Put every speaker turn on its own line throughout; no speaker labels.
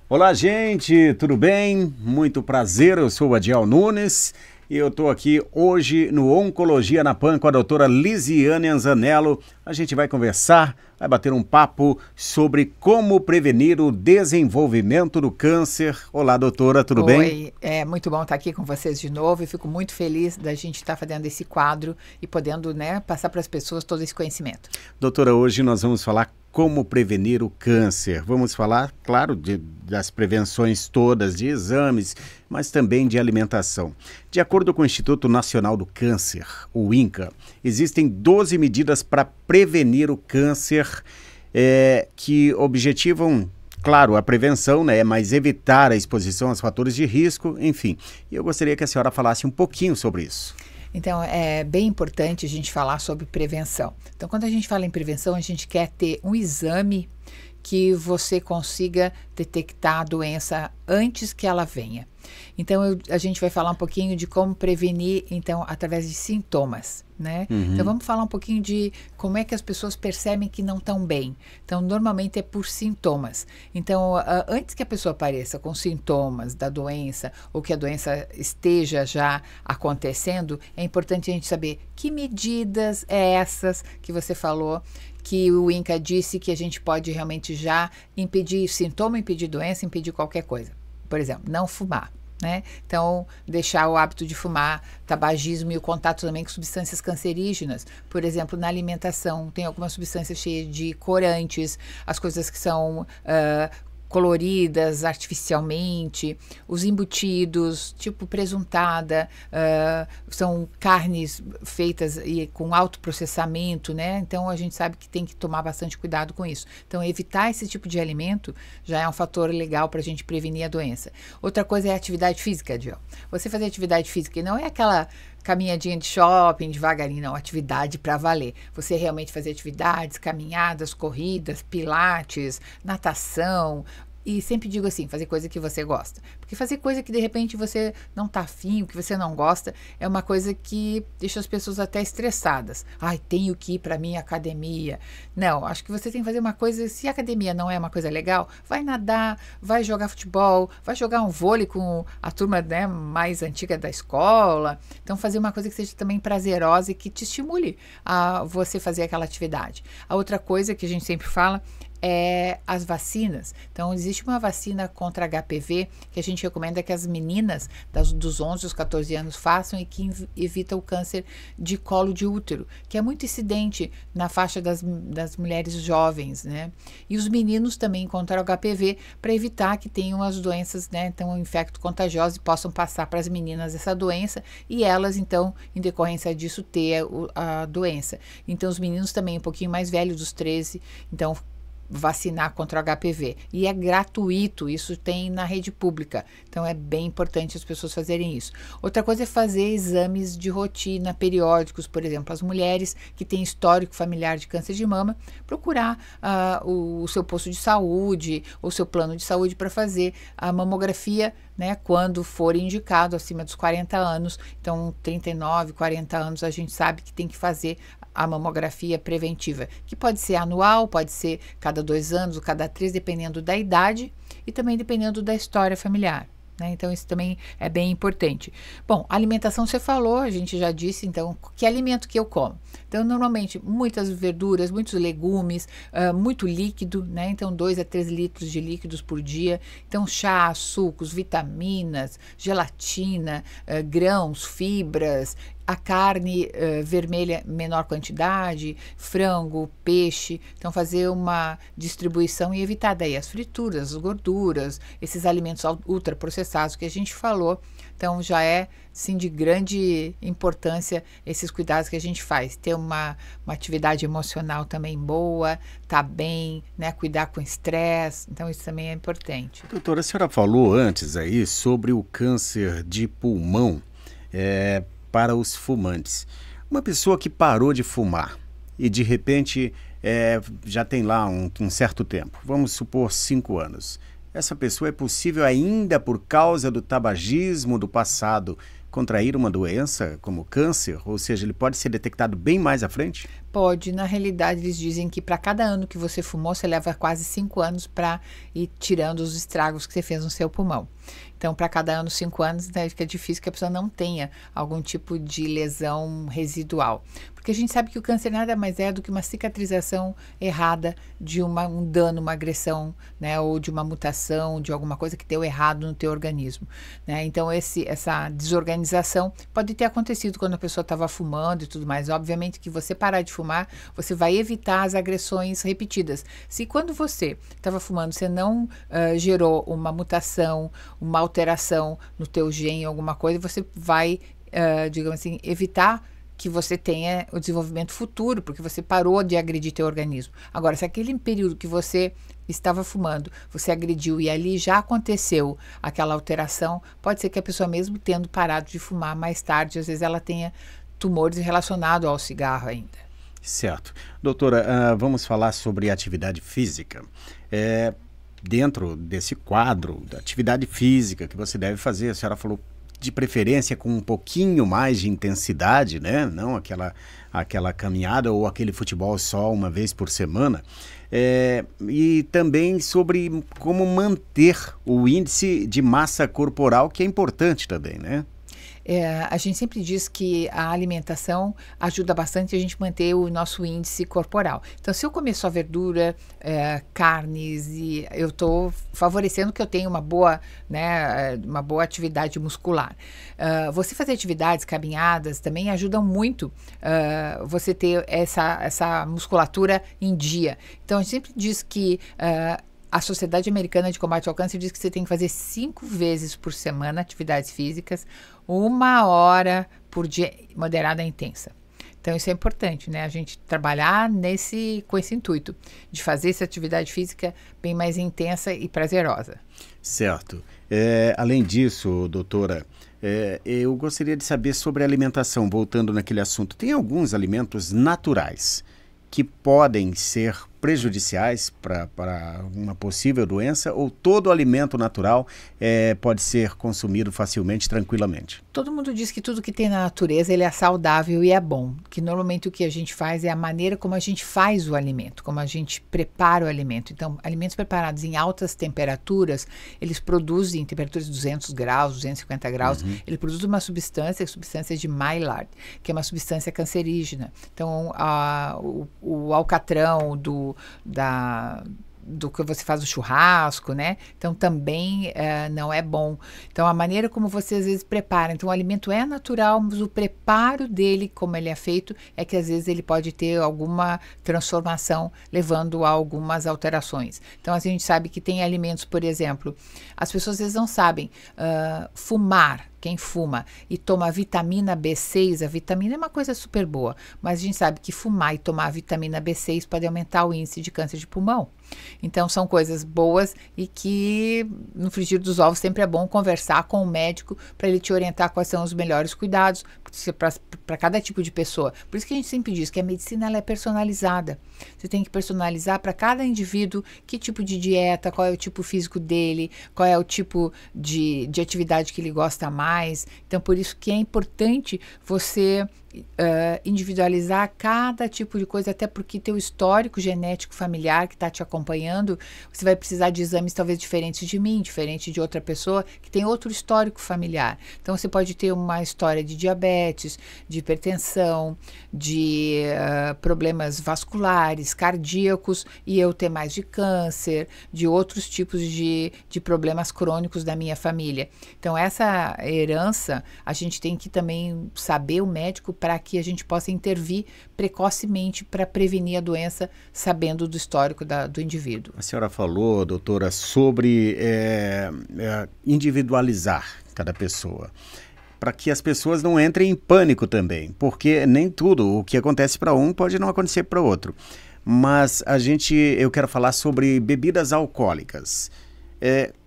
Olá, gente, tudo bem? Muito prazer, eu sou o Adiel Nunes e eu estou aqui hoje no Oncologia na Pan com a doutora Lisiane Anzanello. A gente vai conversar, vai bater um papo sobre como prevenir o desenvolvimento do câncer. Olá, doutora, tudo bem?
Oi, é muito bom estar aqui com vocês de novo e fico muito feliz da gente estar fazendo esse quadro e podendo, passar para as pessoas todo esse conhecimento.
Doutora, hoje nós vamos falar como prevenir o câncer. Vamos falar, claro, das prevenções todas, de exames, mas também de alimentação. De acordo com o Instituto Nacional do Câncer, o INCA, existem 12 medidas para prevenir o câncer que objetivam, claro, a prevenção, mas evitar a exposição aos fatores de risco, enfim. E eu gostaria que a senhora falasse um pouquinho sobre isso.
Então, é bem importante a gente falar sobre prevenção. Então, quando a gente fala em prevenção, a gente quer ter um exame que você consiga detectar a doença antes que ela venha. Então, a gente vai falar um pouquinho de como prevenir, então, através de sintomas, né? Então, vamos falar um pouquinho de como é que as pessoas percebem que não estão bem. Então, normalmente é por sintomas. Então, antes que a pessoa apareça com sintomas da doença ou que a doença esteja já acontecendo, é importante a gente saber que medidas é essas que você falou, que o INCA disse que a gente pode realmente já impedir sintoma, impedir doença, impedir qualquer coisa. Por exemplo, não fumar, né? Então, deixar o hábito de fumar, tabagismo e o contato também com substâncias cancerígenas. Por exemplo, na alimentação, tem algumas substâncias cheias de corantes, as coisas que são coloridas artificialmente, os embutidos, tipo presuntada, são carnes feitas com alto processamento, né? Então a gente sabe que tem que tomar bastante cuidado com isso. Então evitar esse tipo de alimento já é um fator legal para a gente prevenir a doença. Outra coisa é a atividade física, Joel. Você fazer atividade física e não é aquela caminhadinha de shopping, devagarinho, não, atividade para valer. Você realmente fazer atividades, caminhadas, corridas, pilates, natação, e sempre digo assim, fazer coisa que você gosta. Porque fazer coisa que de repente você não tá afim, que você não gosta, é uma coisa que deixa as pessoas até estressadas. Ai, tenho que ir para minha academia. Não, acho que você tem que fazer uma coisa, se a academia não é uma coisa legal, vai nadar, vai jogar futebol, vai jogar um vôlei com a turma, né, mais antiga da escola. Então fazer uma coisa que seja também prazerosa e que te estimule a você fazer aquela atividade. A outra coisa que a gente sempre fala é as vacinas. Então, existe uma vacina contra HPV que a gente recomenda que as meninas dos 11 aos 14 anos façam e que evita o câncer de colo de útero, que é muito incidente na faixa das mulheres jovens, né? E os meninos também contra o HPV para evitar que tenham as doenças, né? Então, um infecto contagioso e possam passar para as meninas essa doença e elas, então, em decorrência disso, ter a doença. Então, os meninos também um pouquinho mais velhos, dos 13, então, vacinar contra o HPV. E é gratuito, isso tem na rede pública. Então é bem importante as pessoas fazerem isso. Outra coisa é fazer exames de rotina, periódicos, por exemplo, as mulheres que têm histórico familiar de câncer de mama, procurar o seu posto de saúde ou seu plano de saúde para fazer a mamografia, né, quando for indicado acima dos 40 anos. Então 39, 40 anos a gente sabe que tem que fazer a mamografia preventiva, que pode ser anual, pode ser cada 2 anos ou cada 3, dependendo da idade e também dependendo da história familiar, né? Então isso também é bem importante. Bom, alimentação você falou, a gente já disse, então, que alimento que eu como? Então, normalmente, muitas verduras, muitos legumes, muito líquido, né? Então, 2 a 3 litros de líquidos por dia. Então, chá, sucos, vitaminas, gelatina, grãos, fibras, a carne vermelha, menor quantidade, frango, peixe. Então, fazer uma distribuição e evitar daí as frituras, as gorduras, esses alimentos ultraprocessados que a gente falou. Então, já é, sim, de grande importância esses cuidados que a gente faz. Ter uma atividade emocional também boa, tá bem, né? Cuidar com estresse. Então, isso também é importante.
Doutora, a senhora falou antes aí sobre o câncer de pulmão para os fumantes. Uma pessoa que parou de fumar e de repente já tem lá um certo tempo, vamos supor 5 anos. Essa pessoa é possível ainda por causa do tabagismo do passado contrair uma doença como câncer? Ou seja, ele pode ser detectado bem mais à frente?
Pode. Na realidade, eles dizem que para cada ano que você fumou, você leva quase 5 anos para ir tirando os estragos que você fez no seu pulmão. Então, para cada ano, 5 anos, né, fica difícil que a pessoa não tenha algum tipo de lesão residual. Porque a gente sabe que o câncer nada mais é do que uma cicatrização errada de um dano, uma agressão, né, ou de uma mutação, de alguma coisa que deu errado no teu organismo, né? Então, essa desorganização pode ter acontecido quando a pessoa estava fumando e tudo mais. Obviamente que você parar de fumar, você vai evitar as agressões repetidas. Se quando você estava fumando, você não gerou uma mutação, uma alteração no teu gene, alguma coisa, você vai, digamos assim, evitar que você tenha o desenvolvimento futuro, porque você parou de agredir teu organismo. Agora, se aquele período que você estava fumando, você agrediu e ali já aconteceu aquela alteração, pode ser que a pessoa mesmo tendo parado de fumar mais tarde, às vezes ela tenha tumores relacionados ao cigarro ainda.
Certo. Doutora, vamos falar sobre atividade física. Dentro desse quadro da atividade física que você deve fazer, a senhora falou de preferência com um pouquinho mais de intensidade, né? Não aquela caminhada ou aquele futebol só uma vez por semana. E também sobre como manter o índice de massa corporal, que é importante também, né?
A gente sempre diz que a alimentação ajuda bastante a gente manter o nosso índice corporal. Então, se eu comer só verdura, carnes, e eu estou favorecendo que eu tenha uma boa, né, uma boa atividade muscular. Você fazer atividades, caminhadas, também ajudam muito você ter essa musculatura em dia. Então, a gente sempre diz que a Sociedade Americana de Combate ao Câncer diz que você tem que fazer 5 vezes por semana atividades físicas, 1 hora por dia, moderada e intensa. Então, isso é importante, né? A gente trabalhar com esse intuito de fazer essa atividade física bem mais intensa e prazerosa.
Certo. Além disso, doutora, eu gostaria de saber sobre a alimentação, voltando naquele assunto. Tem alguns alimentos naturais que podem ser prejudiciais para uma possível doença, ou todo alimento natural pode ser consumido facilmente, tranquilamente?
Todo mundo diz que tudo que tem na natureza ele é saudável e é bom, que normalmente o que a gente faz é a maneira como a gente faz o alimento, como a gente prepara o alimento. Então, alimentos preparados em altas temperaturas, eles produzem em temperaturas de 200 graus, 250 graus, ele produz uma substância, a substância de Maillard, que é uma substância cancerígena. Então, o alcatrão do que você faz o churrasco, né? Então também não é bom. Então a maneira como você às vezes prepara, então o alimento é natural, mas o preparo dele, como ele é feito, é que às vezes ele pode ter alguma transformação, levando a algumas alterações. Então a gente sabe que tem alimentos, por exemplo, as pessoas às vezes não sabem, fumar. Quem fuma e toma vitamina B6, a vitamina é uma coisa super boa, mas a gente sabe que fumar e tomar vitamina B6 pode aumentar o índice de câncer de pulmão. Então são coisas boas e que no frigir dos ovos sempre é bom conversar com o médico para ele te orientar quais são os melhores cuidados para cada tipo de pessoa. Por isso que a gente sempre diz que a medicina ela é personalizada. Você tem que personalizar para cada indivíduo que tipo de dieta, qual é o tipo físico dele, qual é o tipo de atividade que ele gosta mais. Então, por isso que é importante você individualizar cada tipo de coisa, até porque teu histórico genético familiar que está te acompanhando, você vai precisar de exames talvez diferentes de mim, diferente de outra pessoa que tem outro histórico familiar. Então, você pode ter uma história de diabetes, de hipertensão, de problemas vasculares, cardíacos, e eu ter mais de câncer, de outros tipos de problemas crônicos da minha família. Então, essa herança, a gente tem que também saber, o médico, para que a gente possa intervir precocemente para prevenir a doença, sabendo do histórico do indivíduo.
A senhora falou, doutora, sobre individualizar cada pessoa, para que as pessoas não entrem em pânico também, porque nem tudo o que acontece para um pode não acontecer para outro. Mas eu quero falar sobre bebidas alcoólicas.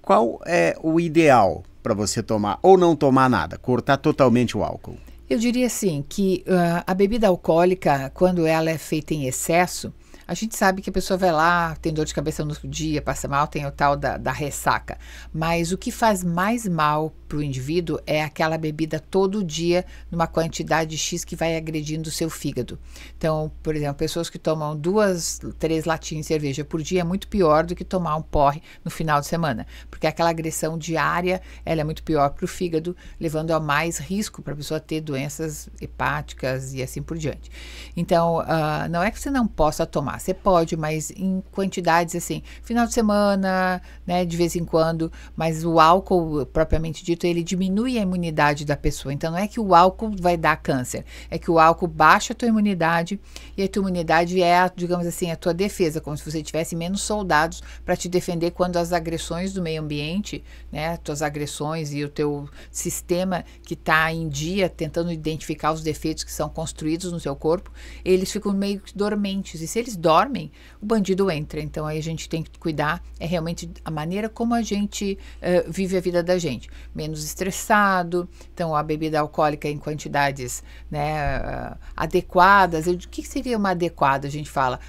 Qual é o ideal para você tomar ou não tomar nada, cortar totalmente o álcool? Eu
diria assim que a bebida alcoólica, quando ela é feita em excesso, A gente sabe que a pessoa vai lá, tem dor de cabeça no dia, passa mal, tem o tal da ressaca. Mas o que faz mais mal para o indivíduo é aquela bebida todo dia, numa quantidade X que vai agredindo o seu fígado. Então, por exemplo, pessoas que tomam 2, 3 latinhas de cerveja por dia é muito pior do que tomar um porre no final de semana, porque aquela agressão diária, ela é muito pior para o fígado, levando a mais risco para a pessoa ter doenças hepáticas e assim por diante. Então, não é que você não possa tomar, você pode, mas em quantidades assim, final de semana, né, de vez em quando, mas o álcool, propriamente dito, ele diminui a imunidade da pessoa. Então, não é que o álcool vai dar câncer, é que o álcool baixa a tua imunidade, e a tua imunidade é, digamos assim, a tua defesa, como se você tivesse menos soldados para te defender quando as agressões do meio ambiente, né, tuas agressões e o teu sistema que está em dia, tentando identificar os defeitos que são construídos no seu corpo, eles ficam meio que dormentes, e se eles dormem, o bandido entra. Então, aí a gente tem que cuidar, é realmente a maneira como a gente vive a vida da gente, menos estressado. Então, a bebida alcoólica em quantidades, né, adequadas. O que seria uma adequada? A gente fala,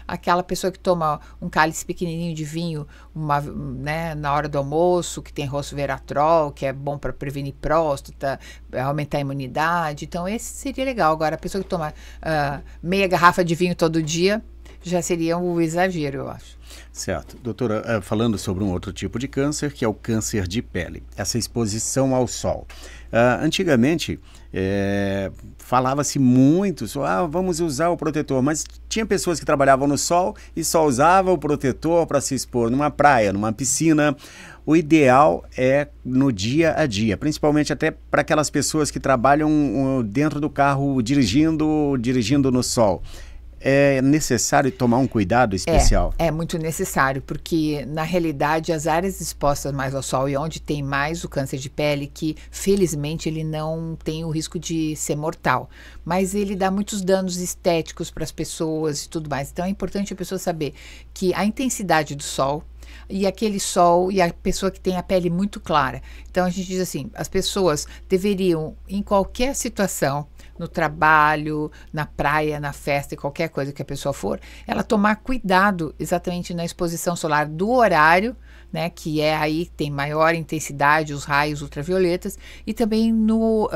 aquela pessoa que toma um cálice pequenininho de vinho né, na hora do almoço, que tem resveratrol, que é bom para prevenir próstata, aumentar a imunidade. Então, esse seria legal. Agora, a pessoa que toma meia garrafa de vinho todo dia, já seria um exagero, eu acho.
Certo. Doutora, falando sobre um outro tipo de câncer, que é o câncer de pele, essa exposição ao sol. Antigamente, falava-se muito sobre, vamos usar o protetor, mas tinha pessoas que trabalhavam no sol e só usavam o protetor para se expor numa praia, numa piscina. O ideal é no dia a dia, principalmente até para aquelas pessoas que trabalham dentro do carro dirigindo no sol. É necessário tomar um cuidado especial? É
muito necessário, porque na realidade as áreas expostas mais ao sol e onde tem mais o câncer de pele, que felizmente ele não tem o risco de ser mortal, mas ele dá muitos danos estéticos para as pessoas e tudo mais. Então é importante a pessoa saber que a intensidade do sol e aquele sol e a pessoa que tem a pele muito clara. Então a gente diz assim, as pessoas deveriam, em qualquer situação, no trabalho, na praia, na festa, qualquer coisa que a pessoa for, ela tomar cuidado exatamente na exposição solar do horário, né, que é aí que tem maior intensidade, os raios ultravioletas, e também no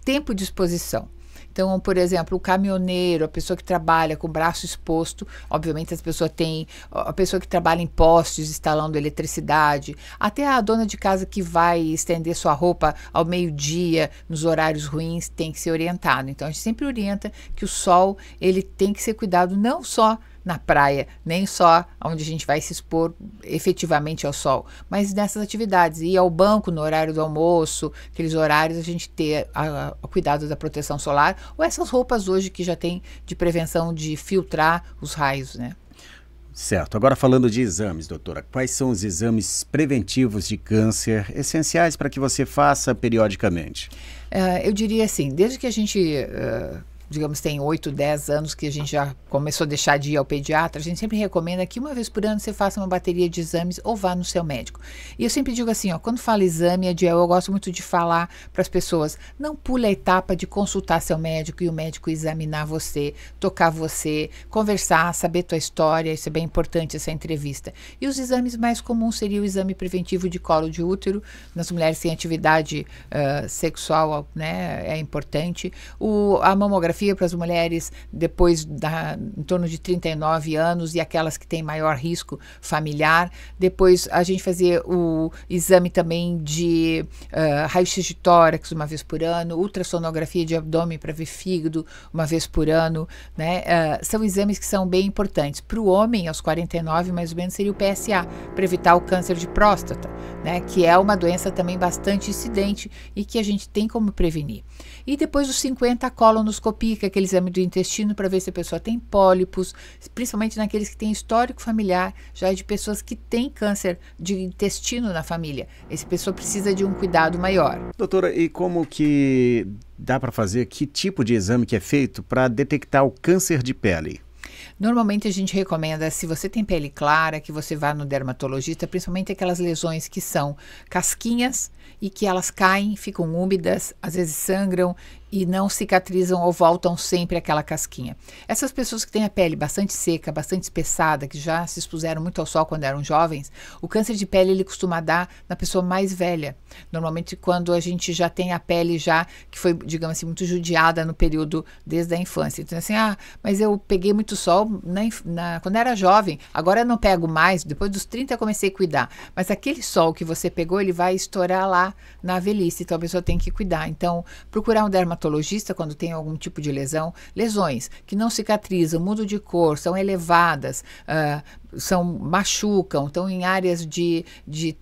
tempo de exposição. Então, por exemplo, o caminhoneiro, a pessoa que trabalha com o braço exposto, obviamente a pessoa que trabalha em postes, instalando eletricidade, até a dona de casa que vai estender sua roupa ao meio-dia, nos horários ruins, tem que ser orientado. Então, a gente sempre orienta que o sol, ele tem que ser cuidado não só na praia, nem só onde a gente vai se expor efetivamente ao sol, mas nessas atividades, ir ao banco no horário do almoço, aqueles horários a gente ter o cuidado da proteção solar, ou essas roupas hoje que já tem de prevenção de filtrar os raios, né?
Certo. Agora falando de exames, doutora, quais são os exames preventivos de câncer essenciais para que você faça periodicamente?
Eu diria assim, desde que a gente digamos, tem 8, 10 anos que a gente já começou a deixar de ir ao pediatra, a gente sempre recomenda que uma vez por ano você faça uma bateria de exames ou vá no seu médico. E eu sempre digo assim, quando fala exame, eu gosto muito de falar para as pessoas, não pule a etapa de consultar seu médico e o médico examinar você, tocar você, conversar, saber tua história, isso é bem importante, essa entrevista. E os exames mais comuns seriam o exame preventivo de colo de útero, nas mulheres sem atividade sexual, né, é importante. A mamografia para as mulheres depois em torno de 39 anos e aquelas que têm maior risco familiar. Depois a gente fazer o exame também de raio-x de tórax uma vez por ano, ultrassonografia de abdômen para ver fígado uma vez por ano, né? São exames que são bem importantes. Para o homem, aos 49 mais ou menos, seria o PSA, para evitar o câncer de próstata, né? Que é uma doença também bastante incidente e que a gente tem como prevenir. E depois dos 50, a colonoscopia, que é aquele exame do intestino para ver se a pessoa tem pólipos, principalmente naqueles que têm histórico familiar, já de pessoas que têm câncer de intestino na família. Essa pessoa precisa de um cuidado maior.
Doutora, e como que dá para fazer, que tipo de exame que é feito para detectar o câncer de pele?
Normalmente a gente recomenda, se você tem pele clara, que você vá no dermatologista, principalmente aquelas lesões que são casquinhas e que elas caem, ficam úmidas, às vezes sangram e não cicatrizam ou voltam sempre àquela casquinha. Essas pessoas que têm a pele bastante seca, bastante espessada, que já se expuseram muito ao sol quando eram jovens, o câncer de pele ele costuma dar na pessoa mais velha. Normalmente quando a gente já tem a pele já que foi, digamos assim, muito judiada no período desde a infância. Então assim, mas eu peguei muito sol quando era jovem, agora eu não pego mais, depois dos 30 eu comecei a cuidar. Mas aquele sol que você pegou, ele vai estourar lá na velhice, então a pessoa tem que cuidar. Então, procurar um dermatologista quando tem algum tipo de lesão, lesões que não cicatrizam, mudam de cor, são elevadas, machucam, estão em áreas de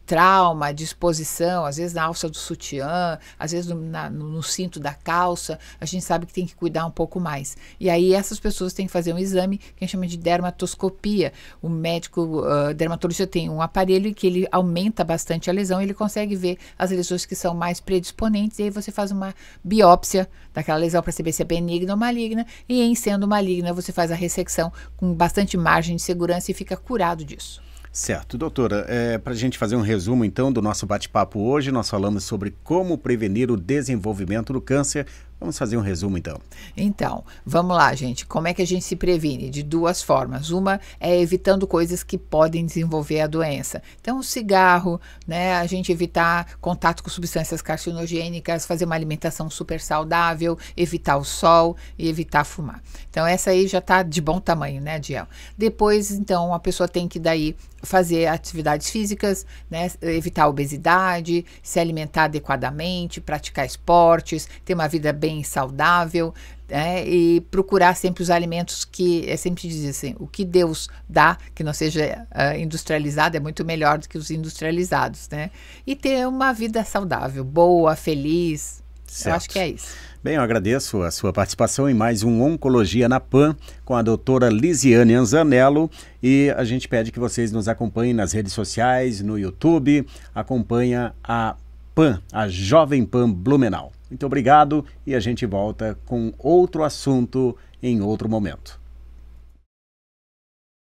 trauma, de exposição, às vezes na alça do sutiã, às vezes no cinto da calça, a gente sabe que tem que cuidar um pouco mais. E aí essas pessoas têm que fazer um exame que a gente chama de dermatoscopia. O médico dermatologista tem um aparelho que ele aumenta bastante a lesão, ele consegue ver as lesões que são mais predisponentes, e aí você faz uma biópsia daquela lesão para saber se é benigna ou maligna, e em sendo maligna você faz a ressecção com bastante margem de segurança e fica curado disso.
Certo, doutora, para a gente fazer um resumo então do nosso bate-papo hoje, nós falamos sobre como prevenir o desenvolvimento do câncer. Vamos fazer um resumo então.
Então, vamos lá, gente. Como é que a gente se previne? De duas formas. Uma é evitando coisas que podem desenvolver a doença. Então, o cigarro, né? A gente evitar contato com substâncias carcinogênicas, fazer uma alimentação super saudável, evitar o sol e evitar fumar. Então, essa aí já está de bom tamanho, né, Diel? Depois, então, a pessoa tem que daí fazer atividades físicas, né? Evitar a obesidade, se alimentar adequadamente, praticar esportes, ter uma vida bem saudável, e procurar sempre os alimentos que, sempre diz assim, o que Deus dá, que não seja industrializado, é muito melhor do que os industrializados, né? E ter uma vida saudável, boa, feliz. Certo. Eu acho que é isso.
Bem, eu agradeço a sua participação em mais um Oncologia na PAN com a doutora Lisiane Anzanello, e a gente pede que vocês nos acompanhem nas redes sociais, no YouTube, acompanha a PAN, a Jovem Pan Blumenau. Muito obrigado e a gente volta com outro assunto em outro momento.